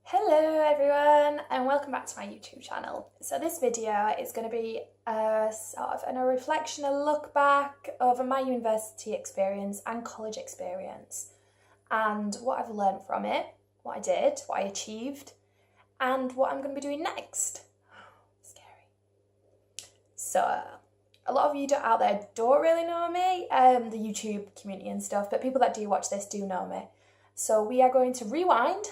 Hello everyone and welcome back to my YouTube channel. So this video is going to be a reflection, a look back over my university experience and college experience and what I've learned from it, what I did, what I achieved and what I'm going to be doing next. Scary. So a lot of you out there don't really know me, the YouTube community and stuff, but people that do watch this do know me. So we are going to rewind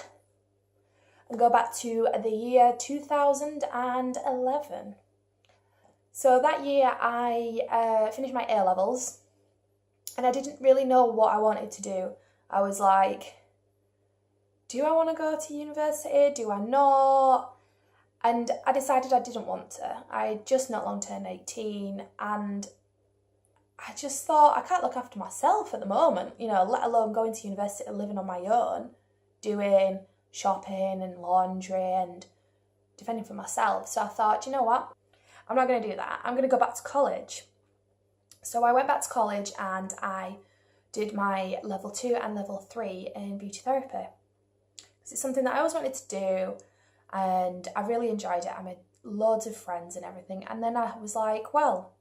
and go back to the year 2011. So that year I finished my A-levels and I didn't really know what I wanted to do. I was like, do I want to go to university? Do I not? And I decided I didn't want to. I just not long turned 18 and I just thought I can't look after myself at the moment, you know, let alone going to university and living on my own, doing shopping and laundry and defending for myself. So I thought, you know what, I'm not going to do that. I'm going to go back to college. So I went back to college and I did my level 2 and level 3 in beauty therapy. It's something that I always wanted to do and I really enjoyed it. I made loads of friends and everything. And then I was like, well,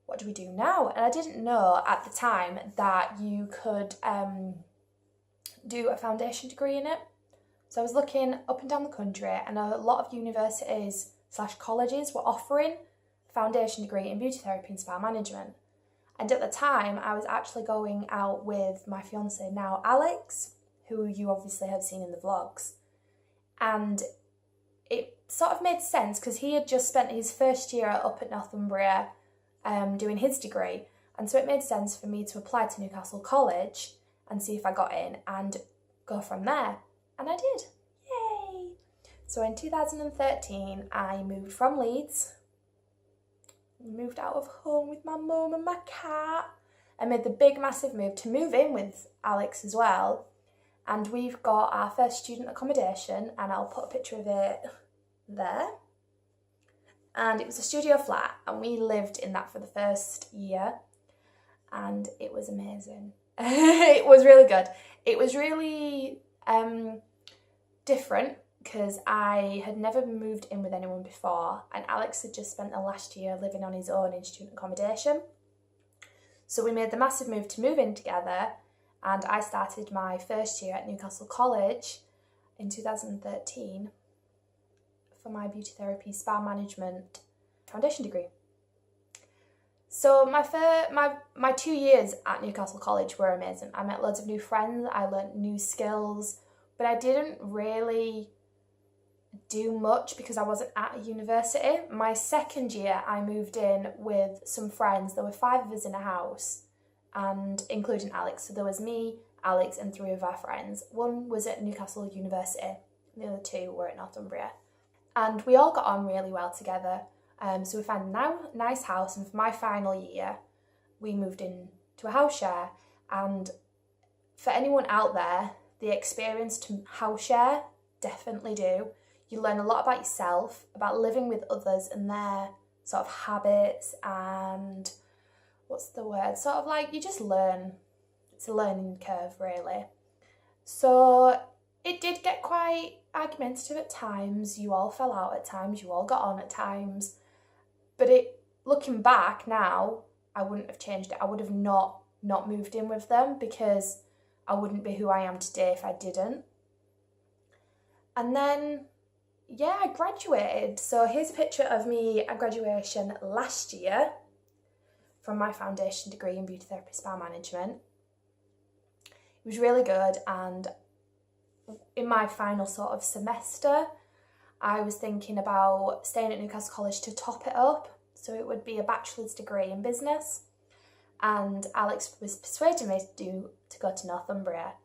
what do we do now? And I didn't know at the time that you could do a foundation degree in it. So I was looking up and down the country and a lot of universities / colleges were offering a foundation degree in beauty therapy and spa management. And at the time, I was actually going out with my fiance now, Alex, who you obviously have seen in the vlogs. And it sort of made sense because he had just spent his first year up at Northumbria doing his degree. And so it made sense for me to apply to Newcastle College and see if I got in and go from there. And I did. Yay! So in 2013, I moved from Leeds. Moved out of home with my mum and my cat. I made the big, massive move to move in with Alex as well. And we've got our first student accommodation, and I'll put a picture of it there. And it was a studio flat, and we lived in that for the first year. And it was amazing. It was really good. It was really different because I had never moved in with anyone before and Alex had just spent the last year living on his own in student accommodation. So we made the massive move to move in together and I started my first year at Newcastle College in 2013 for my beauty therapy spa management foundation degree. So my 2 years at Newcastle College were amazing. I met loads of new friends, I learnt new skills, but I didn't really do much because I wasn't at a university. My second year, I moved in with some friends. There were 5 of us in a house, and including Alex. So there was me, Alex, and 3 of our friends. One was at Newcastle University, the other 2 were at Northumbria. And we all got on really well together. So we found a nice house, and for my final year, we moved in to a house share. And for anyone out there, the experience to house share, definitely do. You learn a lot about yourself, about living with others and their sort of habits and sort of like you just learn. It's a learning curve really. So it did get quite argumentative at times. You all fell out at times, you all got on at times. But looking back now, I wouldn't have changed it. I would have not moved in with them because I wouldn't be who I am today if I didn't. And then, yeah, I graduated. So here's a picture of me at graduation last year from my foundation degree in beauty therapy spa management. It was really good, and in my final sort of semester, I was thinking about staying at Newcastle College to top it up. So it would be a bachelor's degree in business. And Alex was persuading me to go to Northumbria.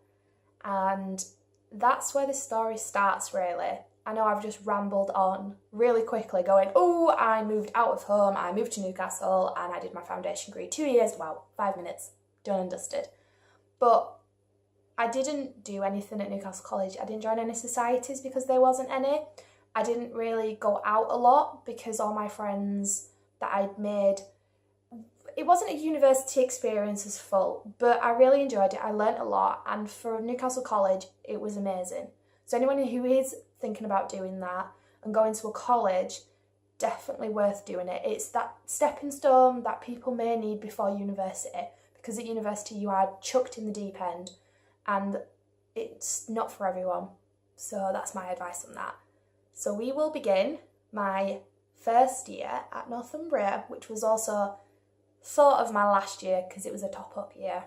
And that's where the story starts, really. I know I've just rambled on really quickly going, oh, I moved out of home, I moved to Newcastle, and I did my foundation degree 2 years, wow, 5 minutes, done and dusted. But I didn't do anything at Newcastle College. I didn't join any societies because there wasn't any. I didn't really go out a lot because all my friends that I'd made, it wasn't a university experience as full, but I really enjoyed it. I learnt a lot, and for Newcastle College, it was amazing. So anyone who is thinking about doing that and going to a college, definitely worth doing it. It's that stepping stone that people may need before university, because at university you are chucked in the deep end and it's not for everyone. So that's my advice on that. So we will begin my first year at Northumbria, which was also sort of my last year because it was a top-up year.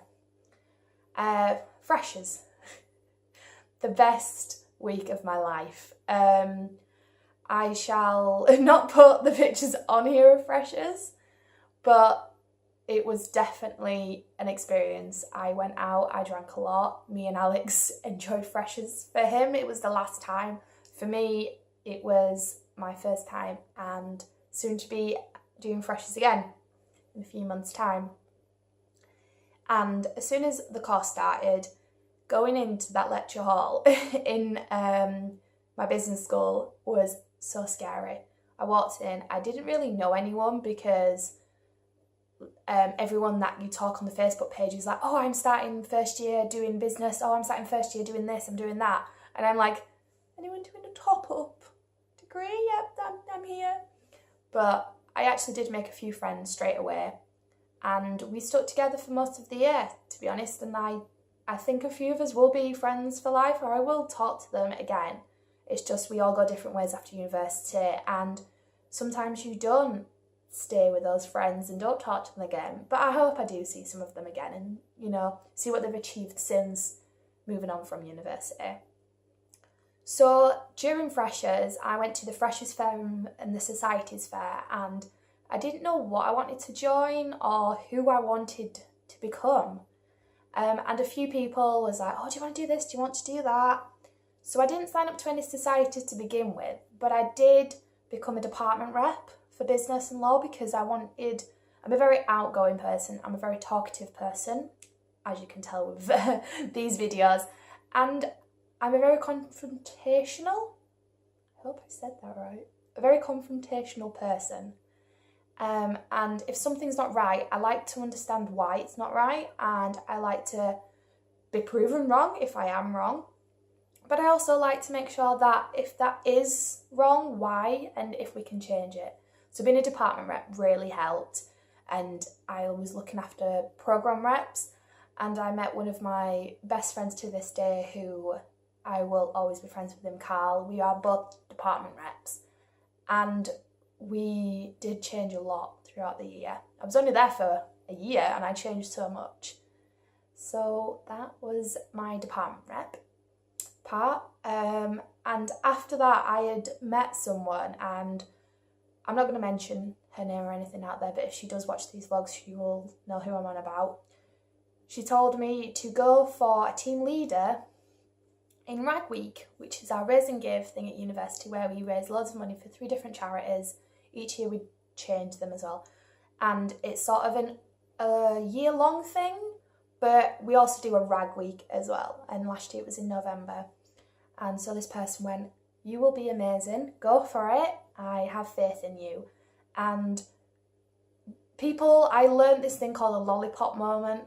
Freshers. The best week of my life. I shall not put the pictures on here of freshers, but it was definitely an experience. I went out, I drank a lot. Me and Alex enjoyed freshers. For him, it was the last time. For me, it was my first time, and soon to be doing freshers again in a few months' time. And as soon as the course started, going into that lecture hall in my business school was so scary. I walked in, I didn't really know anyone because everyone that you talk on the Facebook page is like, oh, I'm starting first year doing business, oh, I'm starting first year doing this, I'm doing that. And I'm like, anyone doing a top-up degree? Yep, I'm here. But I actually did make a few friends straight away, and we stuck together for most of the year, to be honest, and I think a few of us will be friends for life, or I will talk to them again. It's just we all go different ways after university, and sometimes you don't stay with those friends and don't talk to them again. But I hope I do see some of them again and, see what they've achieved since moving on from university. So during freshers, I went to the Freshers Fair and the Societies Fair, and I didn't know what I wanted to join or who I wanted to become. And a few people was like, oh, do you want to do this? Do you want to do that? So I didn't sign up to any societies to begin with, but I did become a department rep for business and law because I'm a very outgoing person. I'm a very talkative person, as you can tell with these videos. And I'm a very confrontational, I hope I said that right, a very confrontational person. And if something's not right, I like to understand why it's not right, and I like to be proven wrong if I am wrong. But I also like to make sure that if that is wrong, why, and if we can change it. So being a department rep really helped, and I was looking after programme reps, and I met one of my best friends to this day who I will always be friends with him, Carl. We are both department reps, and we did change a lot throughout the year. I was only there for a year and I changed so much. So that was my department rep part. And after that I had met someone, and I'm not going to mention her name or anything out there, but if she does watch these vlogs, she will know who I'm on about. She told me to go for a team leader in Rag Week, which is our raise and give thing at university, where we raise loads of money for 3 different charities. Each year we change them as well. And it's sort of a year-long thing, but we also do a Rag Week as well. And last year it was in November. And so this person went, you will be amazing, go for it, I have faith in you. And I learned this thing called a lollipop moment,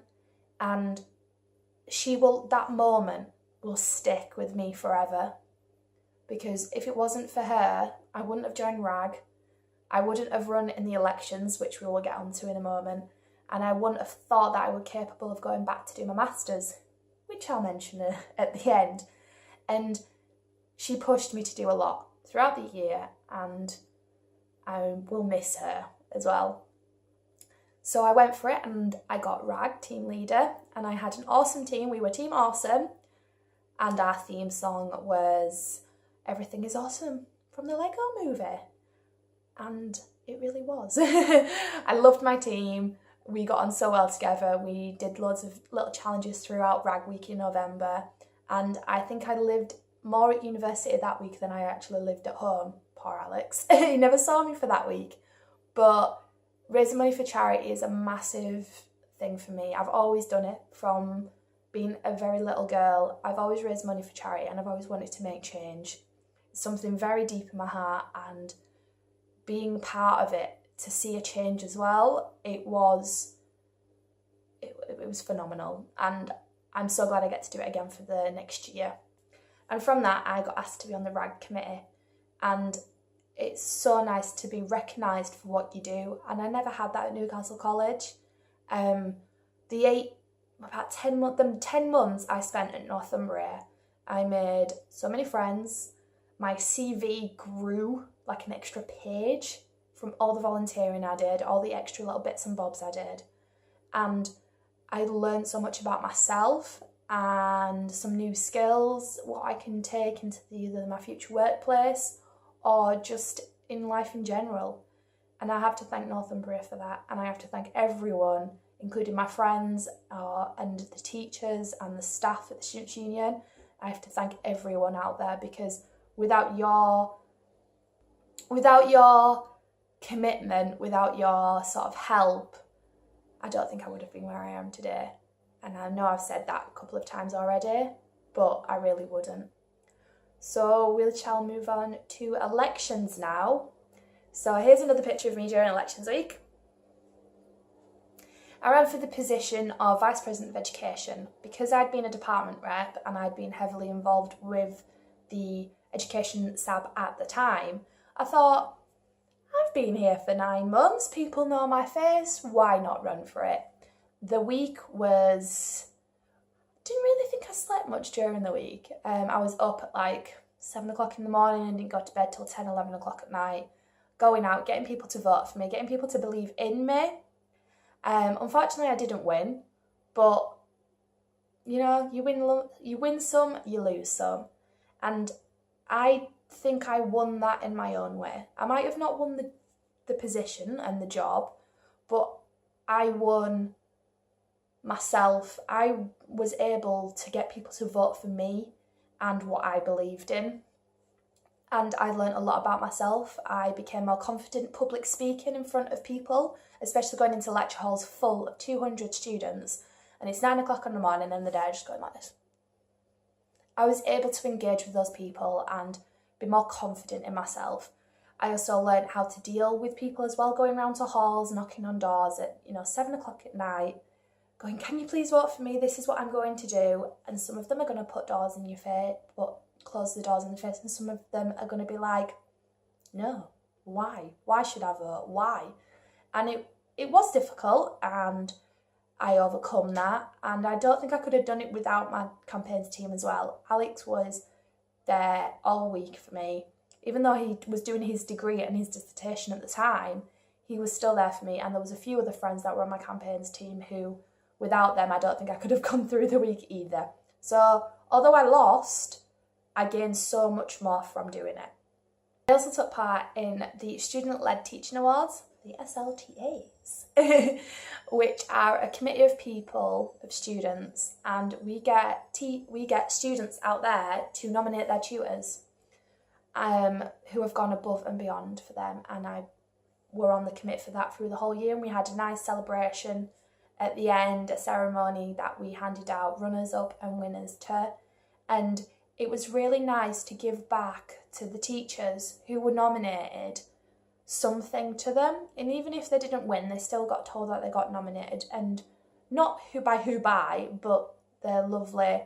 and that moment will stick with me forever. Because if it wasn't for her, I wouldn't have joined RAG, I wouldn't have run in the elections, which we will get onto in a moment, and I wouldn't have thought that I was capable of going back to do my masters, which I'll mention at the end. And she pushed me to do a lot throughout the year, and I will miss her as well. So I went for it and I got RAG team leader, and I had an awesome team. We were Team Awesome, and our theme song was Everything is Awesome from the Lego movie. And it really was. I loved my team. We got on so well together. We did loads of little challenges throughout Rag Week in November. And I think I lived more at university that week than I actually lived at home. Poor Alex. He never saw me for that week. But raising money for charity is a massive thing for me. I've always done it from being a very little girl. I've always raised money for charity, and I've always wanted to make change. It's something very deep in my heart, and being part of it to see a change as well, it was phenomenal, and I'm so glad I get to do it again for the next year. And from that, I got asked to be on the RAG committee. And it's so nice to be recognised for what you do. And I never had that at Newcastle College. The 10 months I spent at Northumbria, I made so many friends. My CV grew like an extra page from all the volunteering I did, all the extra little bits and bobs I did. And I learned so much about myself and some new skills, what I can take into either my future workplace or just in life in general. And I have to thank Northumbria for that. And I have to thank everyone, including my friends and the teachers and the staff at the Students' Union. I have to thank everyone out there, because without your commitment, without your sort of help, I don't think I would have been where I am today. And I know I've said that a couple of times already, but I really wouldn't. So we shall move on to elections now. So here's another picture of me during elections week. I ran for the position of Vice President of Education because I'd been a department rep and I'd been heavily involved with the Education SAB at the time. I thought, I've been here for 9 months, people know my face, why not run for it? The week didn't really think I slept much during the week. I was up at like 7 o'clock in the morning and didn't go to bed till 10, 11 o'clock at night, going out, getting people to vote for me, getting people to believe in me. Unfortunately, I didn't win, but you know, you win some, you lose some. And I think I won that in my own way. I might have not won the position and the job, but I won myself. I was able to get people to vote for me and what I believed in. And I learned a lot about myself. I became more confident public speaking in front of people, especially going into lecture halls full of 200 students. And it's 9 o'clock in the morning and the day just going like this. I was able to engage with those people and be more confident in myself. I also learned how to deal with people as well, going around to halls, knocking on doors at 7 o'clock at night, going, can you please vote for me? This is what I'm going to do. And some of them are going to put doors in your face, close the doors in the face, and some of them are going to be like, no, why? Why should I vote? Why? And it was difficult, and I overcome that, and I don't think I could have done it without my campaigns team as well. Alex was there all week for me. Even though he was doing his degree and his dissertation at the time, he was still there for me, and there was a few other friends that were on my campaigns team who, without them, I don't think I could have gone through the week either. So, although I lost, I gained so much more from doing it. I also took part in the Student-Led Teaching Awards, the SLTAs, which are a committee of people, of students, and we get students out there to nominate their tutors who have gone above and beyond for them, and I were on the committee for that through the whole year, and we had a nice celebration at the end, a ceremony that we handed out runners-up and winners to, and it was really nice to give back to the teachers who were nominated something to them. And even if they didn't win, they still got told that they got nominated. And not who by, but their lovely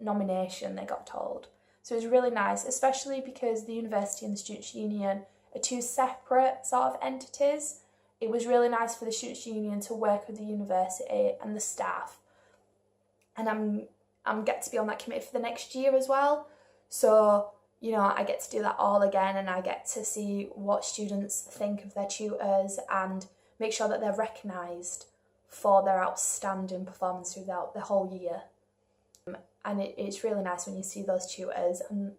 nomination they got told. So it was really nice, especially because the university and the Students' Union are two separate sort of entities. It was really nice for the Students' Union to work with the university and the staff. And I'm get to be on that committee for the next year as well. So, I get to do that all again, and I get to see what students think of their tutors and make sure that they're recognised for their outstanding performance throughout the whole year. And it's really nice when you see those tutors, and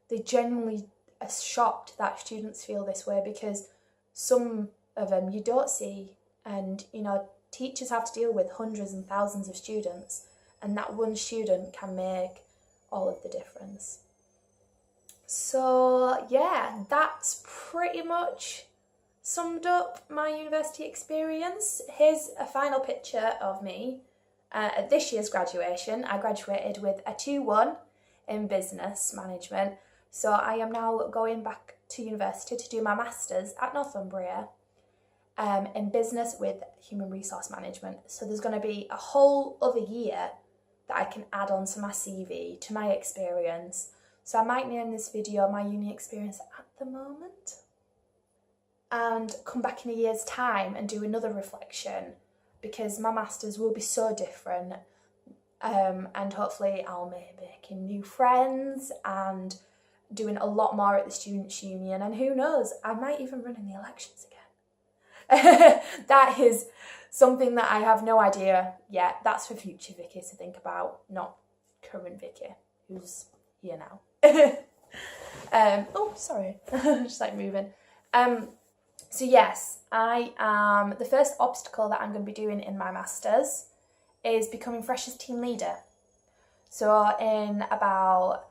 they genuinely are shocked that students feel this way, because some of them you don't see, and teachers have to deal with hundreds and thousands of students, and that one student can make all of the difference. So yeah, that's pretty much summed up my university experience. Here's a final picture of me at this year's graduation. I graduated with a 2-1 in business management, so I am now going back to university to do my masters at Northumbria in business with human resource management. So there's going to be a whole other year that I can add on to my CV, to my experience. So I might name this video my uni experience at the moment, and come back in a year's time and do another reflection, because my masters will be so different, and hopefully I'll be making new friends and doing a lot more at the Students' Union, and who knows, I might even run in the elections again. That is something that I have no idea yet. That's for future Vicky to think about, not current Vicky, who's here now. Oh, sorry, just like moving. So yes, the first obstacle that I'm going to be doing in my masters is becoming Freshers team leader. So in about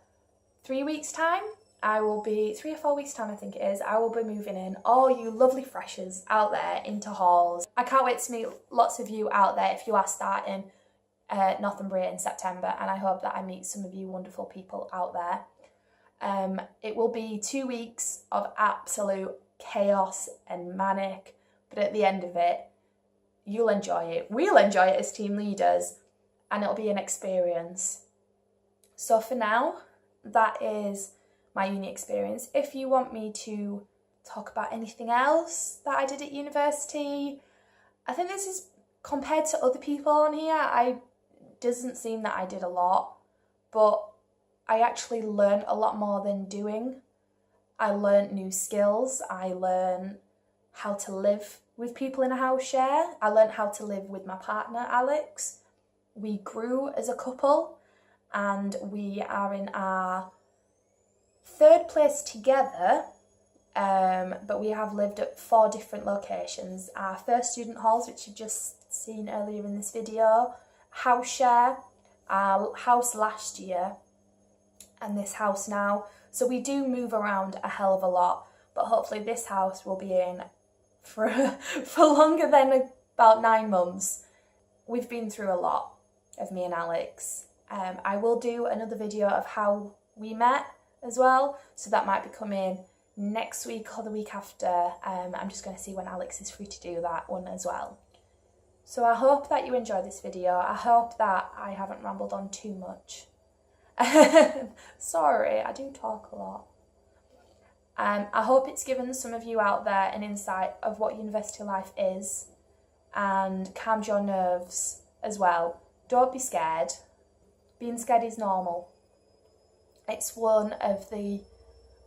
3 weeks' time, 3 or 4 weeks' time I think it is, I will be moving in all you lovely freshers out there into halls. I can't wait to meet lots of you out there if you are starting Northumbria in September, and I hope that I meet some of you wonderful people out there. It will be 2 weeks of absolute chaos and manic, but at the end of it, you'll enjoy it. We'll enjoy it as team leaders, and it'll be an experience. So for now, that is my uni experience. If you want me to talk about anything else that I did at university, I think this is, compared to other people on here, doesn't seem that I did a lot, but I actually learned a lot more than doing. I learned new skills. I learned how to live with people in a house share. I learned how to live with my partner, Alex. We grew as a couple, and we are in our 3rd place together, but we have lived at 4 different locations. Our first student halls, which you've just seen earlier in this video, house share, our house last year, and this house now. So we do move around a hell of a lot, but hopefully this house will be in for longer than about 9 months. We've been through a lot, of me and Alex. I will do another video of how we met as well, so that might be coming next week or the week after. I'm just going to see when Alex is free to do that one as well. So I hope that you enjoyed this video. I hope that I haven't rambled on too much. Sorry, I do talk a lot. I hope it's given some of you out there an insight of what university life is and calmed your nerves as well. Don't be scared. Being scared is normal. It's one of the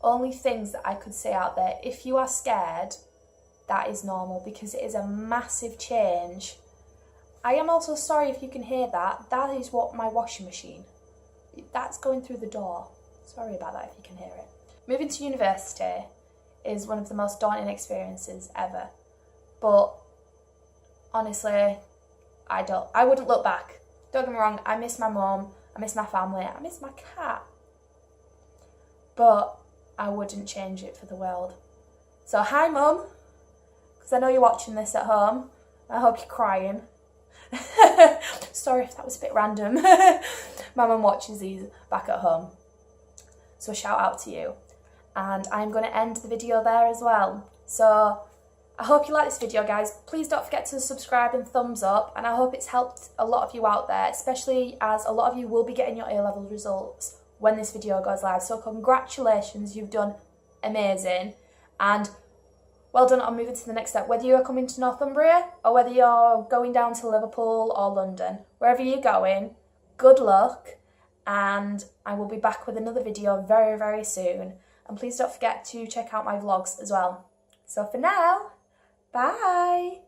only things that I could say out there. If you are scared, that is normal, because it is a massive change. I am also sorry if you can hear that. That is what my washing machine, that's going through the door. Sorry about that if you can hear it. Moving to university is one of the most daunting experiences ever. But honestly, I wouldn't look back. Don't get me wrong, I miss my mum, I miss my family, I miss my cat. But I wouldn't change it for the world. So hi mum, because I know you're watching this at home. I hope you're crying. Sorry if that was a bit random. My mum watches these back at home, so shout out to you. And I'm going to end the video there as well. So I hope you like this video, guys. Please don't forget to subscribe and thumbs up, and I hope it's helped a lot of you out there, especially as a lot of you will be getting your A-level results when this video goes live. So congratulations, you've done amazing, and well done on moving to the next step. Whether you're coming to Northumbria or whether you're going down to Liverpool or London, wherever you're going, good luck, and I will be back with another video very, very soon. And please don't forget to check out my vlogs as well. So for now, bye!